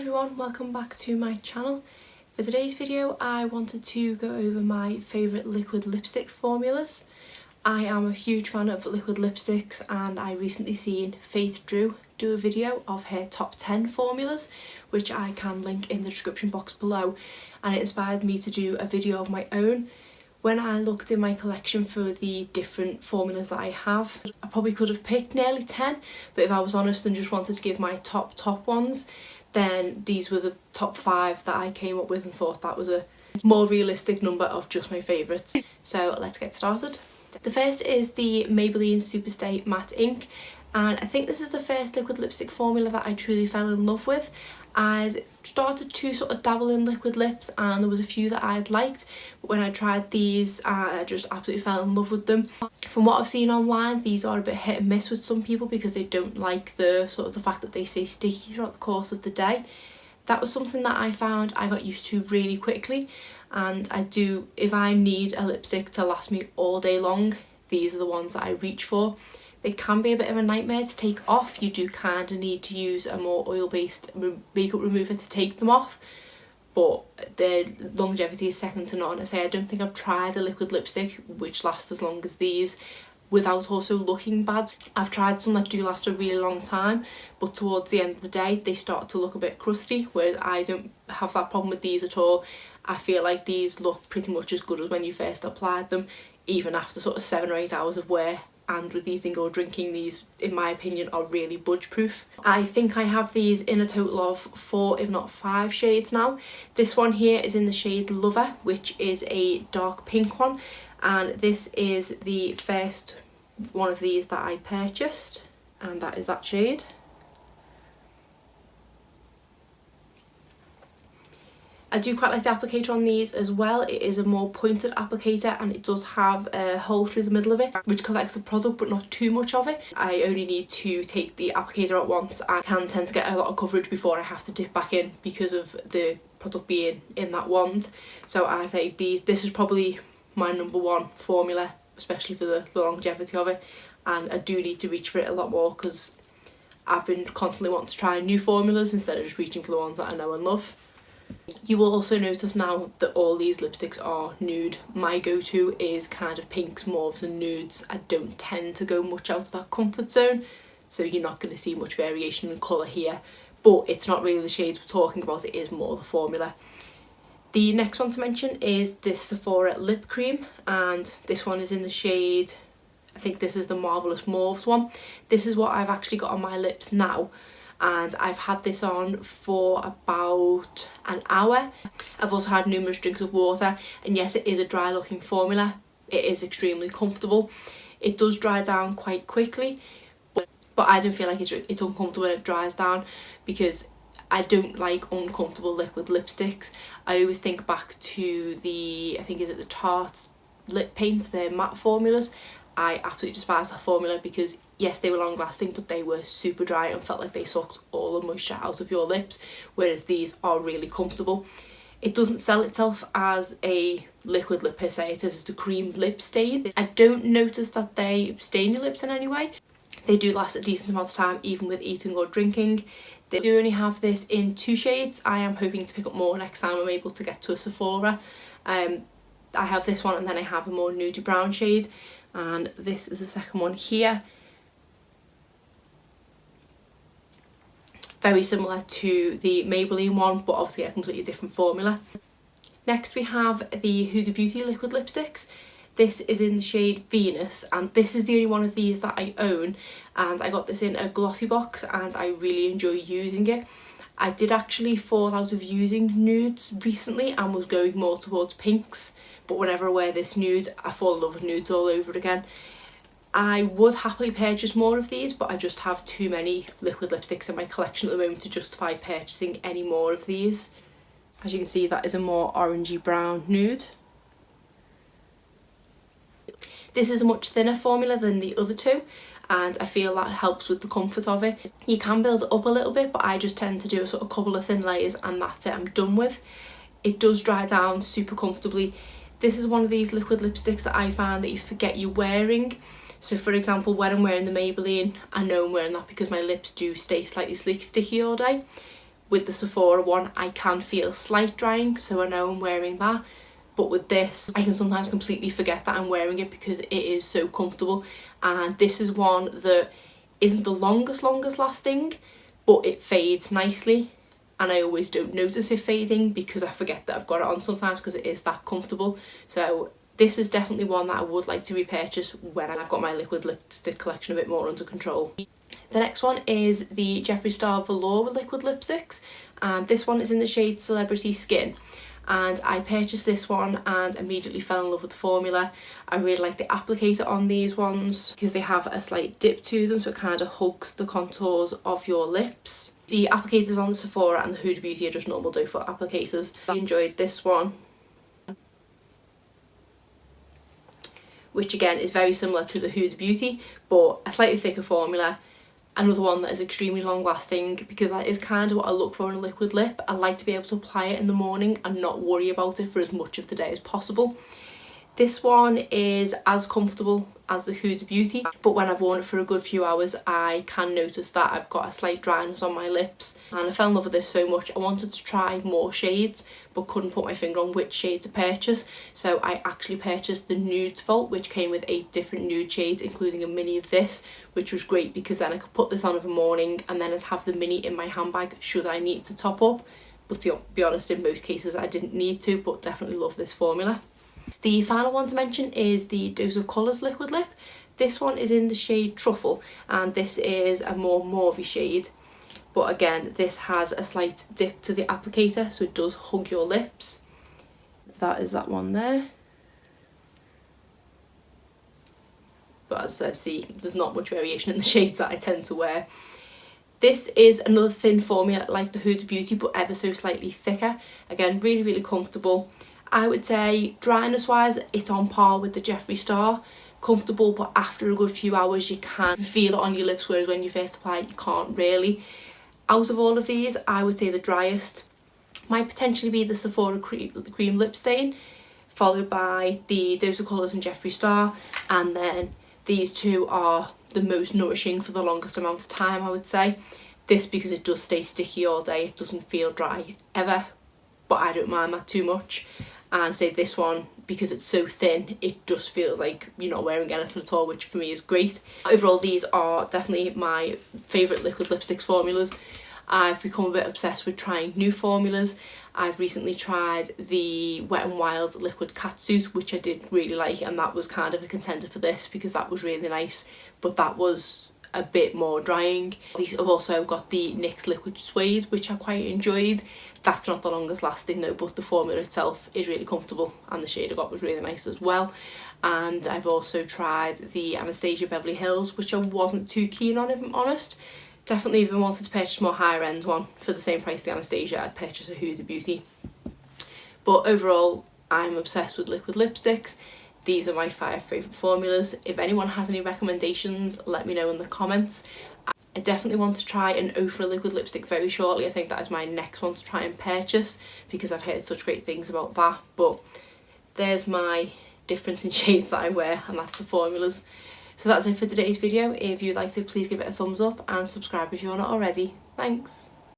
everyone, welcome back to my channel. For today's video I wanted to go over my favourite liquid lipstick formulas. I am a huge fan of liquid lipsticks and I recently seen Faith Drew do a video of her top 10 formulas, which I can link in the description box below, and it inspired me to do a video of my own. When I looked in my collection for the different formulas that I have, I probably could have picked nearly 10, but if I was honest and just wanted to give my top ones, then these were the top 5 that I came up with and thought that was a more realistic number of just my favourites. So let's get started. The first is the Maybelline Superstay Matte Ink, and I think this is the first liquid lipstick formula that I truly fell in love with. I'd started to sort of dabble in liquid lips and there was a few that I'd liked, but when I tried these I just absolutely fell in love with them. From what I've seen online, these are a bit hit and miss with some people because they don't like the fact that they stay sticky throughout the course of the day. That was something that I found I got used to really quickly, and if I need a lipstick to last me all day long, these are the ones that I reach for. They can be a bit of a nightmare to take off. You do kind of need to use a more oil-based makeup remover to take them off, but their longevity is second to none. I don't think I've tried a liquid lipstick which lasts as long as these without also looking bad. I've tried some that do last a really long time, but towards the end of the day they start to look a bit crusty, whereas I don't have that problem with these at all. I feel like these look pretty much as good as when you first applied them, even after sort of 7 or 8 hours of wear. And with eating or drinking, these in my opinion are really budge proof. I think I have these in a total of 4 if not 5 shades now. This one here is in the shade Lover, which is a dark pink one, and this is the first one of these that I purchased, and that is that shade. I do quite like the applicator on these as well. It is a more pointed applicator and it does have a hole through the middle of it which collects the product but not too much of it. I only need to take the applicator out once. I can tend to get a lot of coverage before I have to dip back in because of the product being in that wand. So I say this is probably my #1 formula, especially for the longevity of it, and I do need to reach for it a lot more because I've been constantly wanting to try new formulas instead of just reaching for the ones that I know and love. You will also notice now that all these lipsticks are nude. My go-to is kind of pinks, mauves and nudes. I don't tend to go much out of that comfort zone, so you're not going to see much variation in colour here, but it's not really the shades we're talking about, it is more the formula. The next one to mention is this Sephora lip cream, and this one is in the shade, I think this is the Marvellous Mauves one. This is what I've actually got on my lips now, and I've had this on for about an hour. I've also had numerous drinks of water, and yes, it is a dry looking formula. It is extremely comfortable. It does dry down quite quickly, but I don't feel like it's uncomfortable when it dries down, because I don't like uncomfortable liquid lipsticks. I always think back to the Tarte lip paint, their matte formulas. I absolutely despise that formula because yes, they were long lasting, but they were super dry and felt like they sucked all the moisture out of your lips, whereas these are really comfortable. It doesn't sell itself as a liquid lip per se, it is a cream lip stain. I don't notice that they stain your lips in any way. They do last a decent amount of time even with eating or drinking. They do only have this in 2 shades. I am hoping to pick up more next time I'm able to get to a Sephora. I have this one and then I have a more nudie brown shade, and this is the second one here. Very similar to the Maybelline one, but obviously a completely different formula. Next we have the Huda Beauty liquid lipsticks. This is in the shade Venus, and this is the only one of these that I own, and I got this in a Glossybox and I really enjoy using it. I did actually fall out of using nudes recently and was going more towards pinks, but whenever I wear this nude I fall in love with nudes all over again. I would happily purchase more of these, but I just have too many liquid lipsticks in my collection at the moment to justify purchasing any more of these. As you can see, that is a more orangey brown nude. This is a much thinner formula than the other two, and I feel that helps with the comfort of it. You can build it up a little bit, but I just tend to do a sort of couple of thin layers and that's it, I'm done with. It does dry down super comfortably. This is one of these liquid lipsticks that I find that you forget you're wearing. So for example, when I'm wearing the Maybelline, I know I'm wearing that because my lips do stay slightly sticky all day. with the Sephora one I can feel slight drying, so I know I'm wearing that. But with this, I can sometimes completely forget that I'm wearing it because it is so comfortable. And this is one that isn't the longest lasting, but it fades nicely. And I always don't notice it fading because I forget that I've got it on sometimes because it is that comfortable. So this is definitely one that I would like to repurchase when I've got my liquid lipstick collection a bit more under control. The next one is the Jeffree Star Velour with liquid lipsticks, and this one is in the shade Celebrity Skin. And I purchased this one and immediately fell in love with the formula. I really like the applicator on these ones because they have a slight dip to them, so it kind of hugs the contours of your lips. The applicators on the Sephora and the Huda Beauty are just normal doe foot applicators. I enjoyed this one, which again is very similar to the Huda Beauty, but a slightly thicker formula. Another one that is extremely long lasting because that is kind of what I look for in a liquid lip. I like to be able to apply it in the morning and not worry about it for as much of the day as possible. This one is as comfortable as the Huda Beauty, but when I've worn it for a good few hours I can notice that I've got a slight dryness on my lips, and I fell in love with this so much I wanted to try more shades but couldn't put my finger on which shade to purchase, so I actually purchased the Nudes Vault, which came with 8 different nude shades including a mini of this, which was great because then I could put this on of a morning and then I'd have the mini in my handbag should I need to top up. But to be honest, in most cases I didn't need to, but definitely love this formula. The final one to mention is the Dose of Colours liquid lip. This one is in the shade Truffle, and this is a more mauvey shade, but again this has a slight dip to the applicator, so it does hug your lips. That is that one there. But as I said, see, there's not much variation in the shades that I tend to wear. This is another thin formula like the Huda Beauty, but ever so slightly thicker. Again, really comfortable. I would say dryness wise it's on par with the Jeffree Star. Comfortable, but after a good few hours you can feel it on your lips, whereas when you first apply it you can't really. Out of all of these I would say the driest might potentially be the Sephora Creme Lip Stain, followed by the Dose of Colours and Jeffree Star, and then these two are the most nourishing for the longest amount of time, I would say. This because it does stay sticky all day, it doesn't feel dry ever, but I don't mind that too much. And say this one, because it's so thin, it just feels like you're not wearing anything at all, which for me is great. Overall, these are definitely my favourite liquid lipsticks formulas. I've become a bit obsessed with trying new formulas. I've recently tried the Wet n Wild liquid catsuit, which I did really like, and that was kind of a contender for this because that was really nice, but that was a bit more drying. I've also got the NYX liquid suede, which I quite enjoyed. That's not the longest lasting though, but the formula itself is really comfortable, and the shade I got was really nice as well. And I've also tried the Anastasia Beverly Hills, which I wasn't too keen on, if I'm honest. Definitely, if I wanted to purchase a more higher end one for the same price the Anastasia, I'd purchase a Huda Beauty. But overall, I'm obsessed with liquid lipsticks. These are my 5 favourite formulas. If anyone has any recommendations, let me know in the comments. I definitely want to try an Ofra liquid lipstick very shortly. I think that is my next one to try and purchase because I've heard such great things about that. But there's my difference in shades that I wear, and that's the formulas. So that's it for today's video. If you'd like to, please give it a thumbs up and subscribe if you're not already. Thanks.